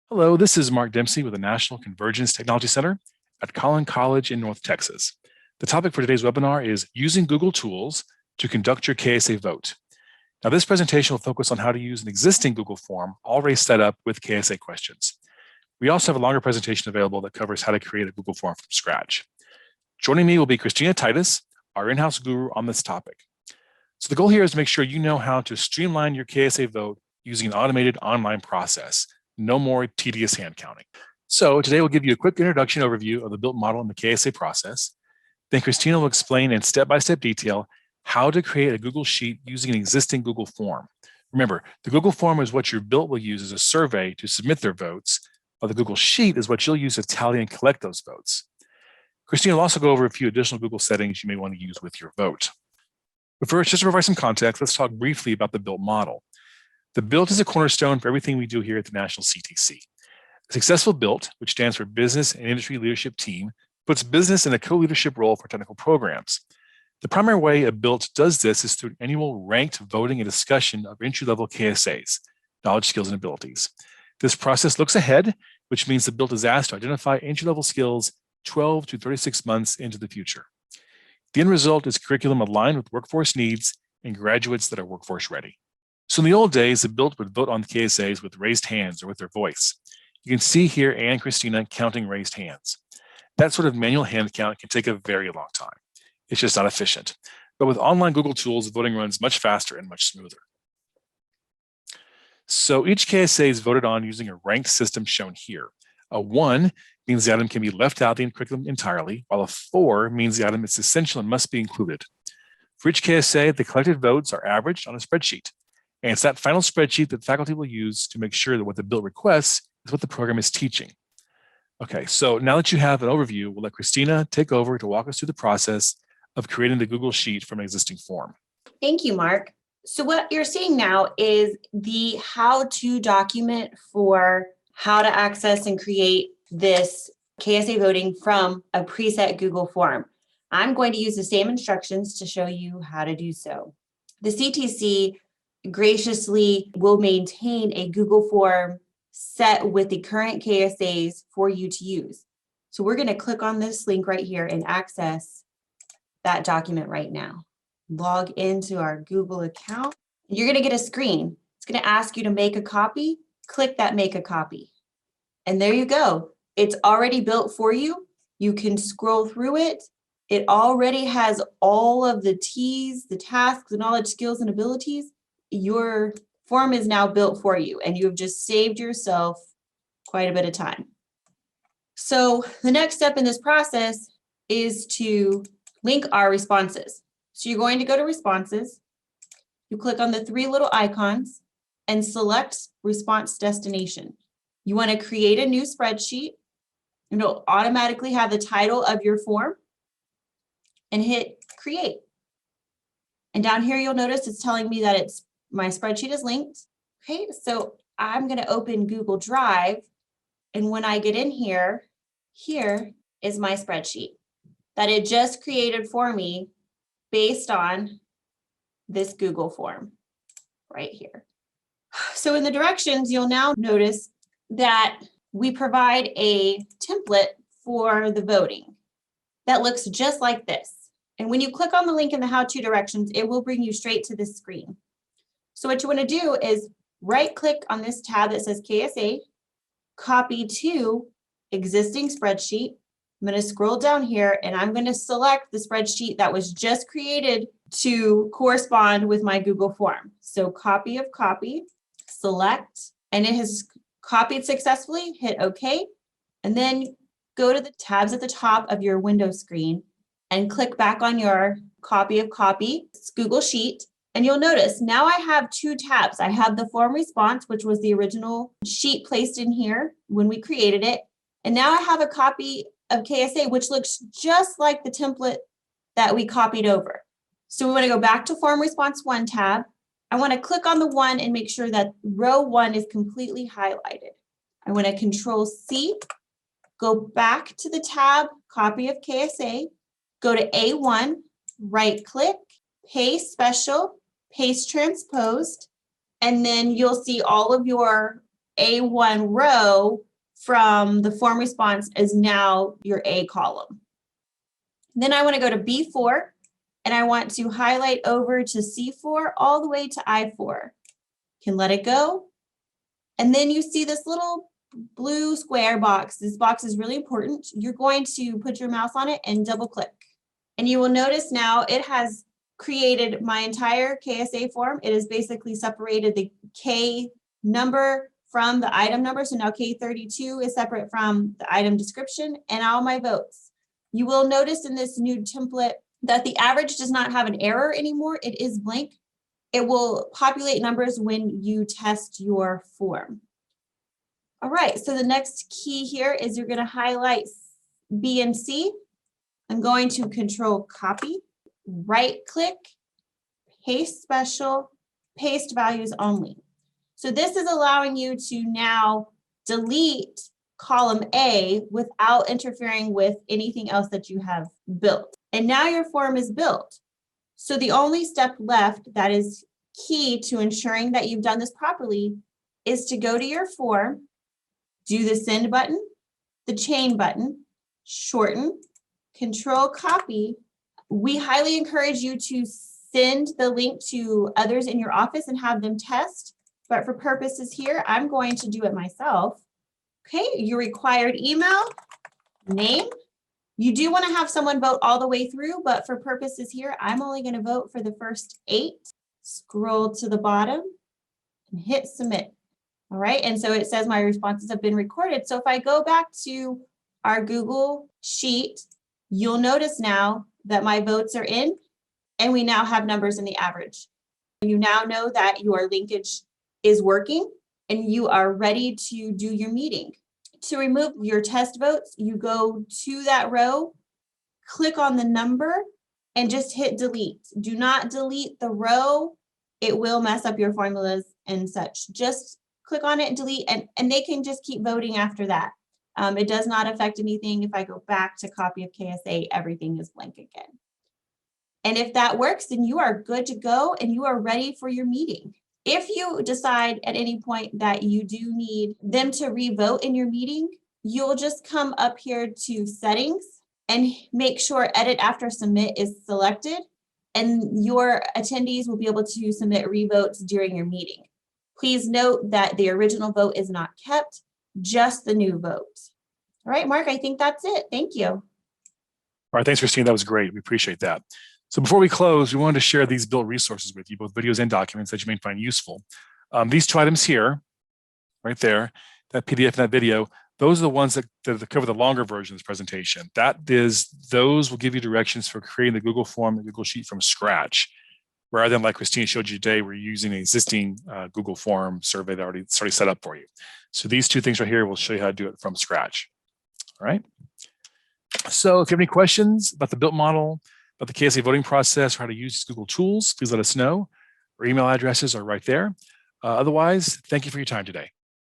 Hello, this is Mark Dempsey with the National Convergence Technology Center at Collin College in North Texas. The topic for today's webinar is using Google Tools to conduct your KSA vote. Now, this presentation will focus on how to use an existing Google form already set up with KSA questions. We also have a longer presentation available that covers how to create a Google form from scratch. Joining me will be Christina Titus, our in-house guru on this topic. So the goal here is to make sure you know how to streamline your KSA vote using an automated online process. No more tedious hand counting. So today we'll give you a quick introduction overview of the built model in the KSA process. Then Christina will explain in step-by-step detail how to create a Google Sheet using an existing Google form. Remember, the Google form is what your built will use as a survey to submit their votes, while the Google Sheet is what you'll use to tally and collect those votes. Christina will also go over a few additional Google settings you may want to use with your vote. But first, just to provide some context, let's talk briefly about the built model. The built is a cornerstone for everything we do here at the National CTC. A successful built, which stands for Business and Industry Leadership Team, puts business in a co-leadership role for technical programs. The primary way a built does this is through annual ranked voting and discussion of entry-level KSAs, knowledge, skills, and abilities. This process looks ahead, which means the built is asked to identify entry-level skills 12 to 36 months into the future. The end result is curriculum aligned with workforce needs and graduates that are workforce ready. So in the old days, the built would vote on the KSAs with raised hands or with their voice. You can see here Ann and Christina counting raised hands. That sort of manual hand count can take a very long time. It's just not efficient. But with online Google tools, voting runs much faster and much smoother. So each KSA is voted on using a ranked system shown here. A 1 means the item can be left out of the curriculum entirely, while a 4 means the item is essential and must be included. For each KSA, the collected votes are averaged on a spreadsheet. And it's that final spreadsheet that faculty will use to make sure that what the built requests is what the program is teaching. Okay, so now that you have an overview, we'll let Christina take over to walk us through the process of creating the Google Sheet from an existing form. Thank you, Mark. So what you're seeing now is the how-to document for how to access and create this KSA voting from a preset Google form. I'm going to use the same instructions to show you how to do so. The CTC graciously will maintain a Google form set with the current KSAs for you to use. So we're going to click on this link right here and access that document right now. Log into our Google account. You're going to get a screen. It's going to ask you to make a copy. Click that make a copy. And there you go. It's already built for you. You can scroll through it. It already has all of the T's, the tasks, the knowledge, skills, and abilities. Your form is now built for you, and you've just saved yourself quite a bit of time. So the next step in this process is to link our responses. So you're going to go to responses. You click on the 3 little icons and select response destination. You want to create a new spreadsheet. It'll automatically have the title of your form and hit create. And down here, you'll notice it's telling me that my spreadsheet is linked. Okay, so I'm going to open Google Drive. And when I get in here, here is my spreadsheet that it just created for me based on this Google form right here. So in the directions, you'll now notice that we provide a template for the voting that looks just like this. And when you click on the link in the how-to directions, it will bring you straight to this screen. So what you want to do is right-click on this tab that says KSA, copy to existing spreadsheet. I'm going to scroll down here and I'm going to select the spreadsheet that was just created to correspond with my Google form. So copy of copy, select, and it has copied successfully, hit OK. And then go to the tabs at the top of your Windows screen and click back on your copy of copy, it's Google Sheet. And you'll notice now I have 2 tabs. I have the form response, which was the original sheet placed in here when we created it. And now I have a copy of KSA, which looks just like the template that we copied over. So we want to go back to Form Response 1 tab. I want to click on the 1 and make sure that row 1 is completely highlighted. I want to Control C, go back to the tab, Copy of KSA, go to A1, right click, Paste Special, Paste Transposed, and then you'll see all of your A1 row from the form response is now your A column. Then I want to go to B4 and I want to highlight over to C4 all the way to I4. Can let it go. And then you see this little blue square box. This box is really important. You're going to put your mouse on it and double click. And you will notice now it has created my entire KSA form. It has basically separated the K number from the item number. So now K32 is separate from the item description and all my votes. You will notice in this new template that the average does not have an error anymore. It is blank. It will populate numbers when you test your form. All right, so the next key here is you're going to highlight B and C. I'm going to control copy, right click, paste special, paste values only. So this is allowing you to now delete column A without interfering with anything else that you have built. And now your form is built. So the only step left that is key to ensuring that you've done this properly is to go to your form, do the send button, the chain button, shorten, control copy. We highly encourage you to send the link to others in your office and have them test. But for purposes here, I'm going to do it myself. Okay, your required email, name. You do want to have someone vote all the way through, but for purposes here, I'm only going to vote for the first 8. Scroll to the bottom and hit submit. All right, and so it says my responses have been recorded. So if I go back to our Google Sheet, you'll notice now that my votes are in and we now have numbers in the average. You now know that your linkage is working and you are ready to do your meeting. To remove your test votes, you go to that row, click on the number, and just hit delete. Do not delete the row. It will mess up your formulas and such. Just click on it and delete, and they can just keep voting after that. It does not affect anything. If I go back to copy of KSA, everything is blank again. And if that works, then you are good to go and you are ready for your meeting. If you decide at any point that you do need them to re-vote in your meeting, you'll just come up here to settings and make sure edit after submit is selected, and your attendees will be able to submit re-votes during your meeting. Please note that the original vote is not kept, just the new vote. All right, Mark, I think that's it. Thank you. All right, thanks, Christine. That was great. We appreciate that. So before we close, we wanted to share these built resources with you, both videos and documents that you may find useful. These 2 items here, right there, that PDF and that video, those are the ones that cover the longer version of this presentation. Those will give you directions for creating the Google form, the Google Sheet from scratch, rather than like Christine showed you today, we're using an existing Google form survey that it's already set up for you. So these 2 things right here will show you how to do it from scratch. All right. So if you have any questions about the built model, about the KSA voting process, or how to use Google tools, please let us know. Our email addresses are right there. Otherwise, thank you for your time today.